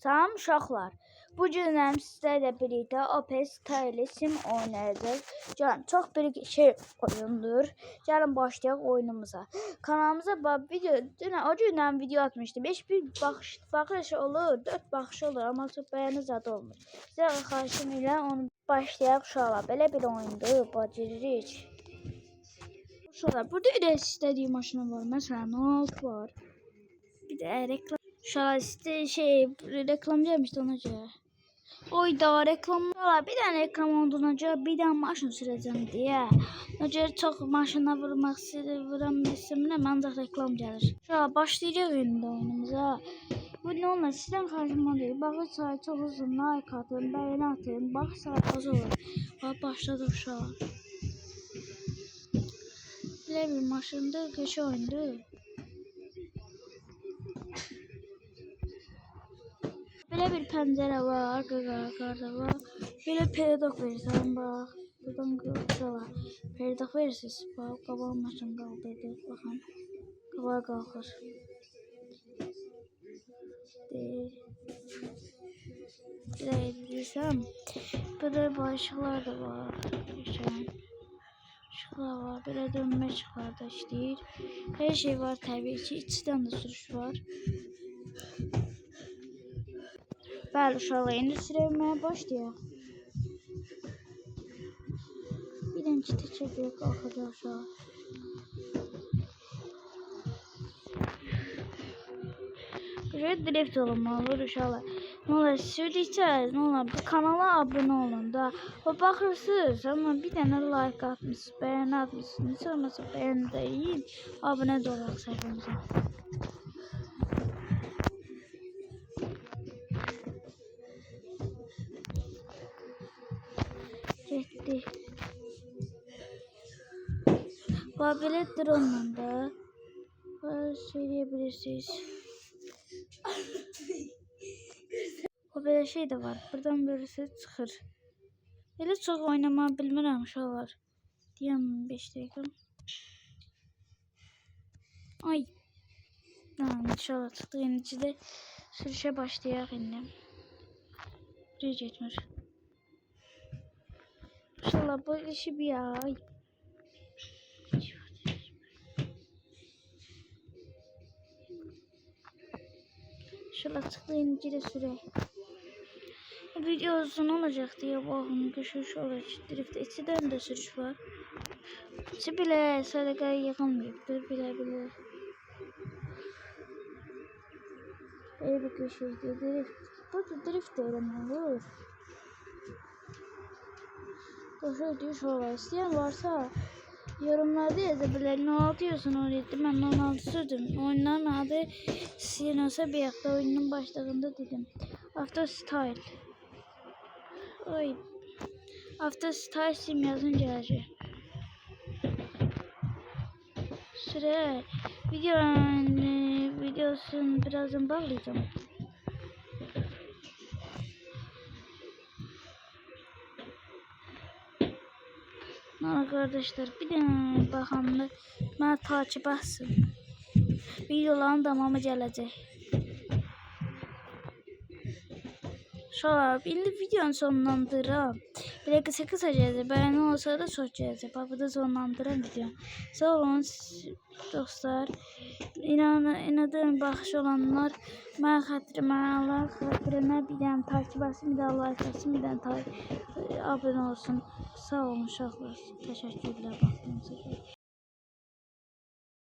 Salam uşaqlar. Bu gün sizlərlə birlikdə Opus Tile sim oynayacağız. Canım çox bir şey oyundur. Gəlin başlayaq oyunumuza. Kanalımıza o gündən video atmışdım. Heç bir baxış olur, 4 baxış olur, amma çox bəyəni zad olmur. Sizə xahişim ilə onu başlayaq uşaqlar. Belə bir oyundur, bacırırıq. Uşaqlar, burada elə istədiyim maşın var. Məsələn, 16 var. Bir də reklam. Uşaqlar reklam gelmişti ona göre. Oy da reklamlar bir tane reklam olduğuna göre bir tane maşın süreceğim diye. Ona göre çok maşına vuran isimle ancak reklam gelir. Uşaqlar başlayacağız oyunumuza. Bu ne olmaz sizden karşıma değil. Bakın saat çok uzun. Like atın, beğeni atın. Bak saat az olur. Bak başladı uşaqlar. Böyle bir maşındır, köşe oyundur. Böyle bir pencere var, qarda var. Böyle pedok verirsən, bax. Buradan qısa var. Pedok verirsiniz, bax. Qabağa maşın qaldırdı, baxın. Qabağa qalxır. Belə edirsəm. Burada başlıqlar da var. Işıqlar var, belə dönmə işıqlar da işləyir. Her şey var təbii ki, içdən də sürüş var. Bəli uşaqlar, indi sürməyə başlayaq. Birinci çəkib qalxacaq uşaqlar. Buraya drift olmalıdır uşaqlar. Ne olar sürdükcə, ne olar bu kanala abunə olun da. O baxırsınız, amma bir dənə like atmışsınız, bəyəni atmışsınız. Heç olmasa bəyəni də yiyin, abunə də olaq səhifəmizə. Getdi. Böyle drone'la da söyleyebilirsiniz. O böyle şey de var. Buradan birisi çıxır. Elə çox oynamağı bilmirəm uşaqlar. Deyəm 5 dəqiqə. Ay. İnşallah çıxdı. İndi sürüşə başlayaq indi. Buraya getmir. İnşallah bu işi bir ay. İnşallah çıktı indi de sürək. Video uzun olacaq deyə baxın, düşüş olacaq. Drift içidən də sürüş var. İçi belə sədəqəyə yıxılmayıbdır, belə. Belə bir köşəkdir, drift. Burada drift də eləmək olur. Qoşu düş olar. İstəyən varsa yorumlarda yazabilir. 16 yazın oraya. Ben 16 sürdüm. Oyunların adı Sinosa bir yakta oyunun başlığında dedim. After Style. Oy. After Style sim yazın gelecek. Süre videosunu birazdan bağlayacağım. Arkadaşlar bir de bakalım bana takip etsin. Videoların tamamı gelecek. Şöyle indi videonun sonlandırıram. Bir kısa gelecek. Beğeni olsa da çok gelecek. Bak bu da sonlandıran video. Sağ olun dostlar. İnadın baxış olanlar mən xatirimə bir dənə takip etsin, bir dənə like etsin, bir dənə abunə olsun. Sağ olun uşaqlar. Təşəkkürlər baxdığınız üçün.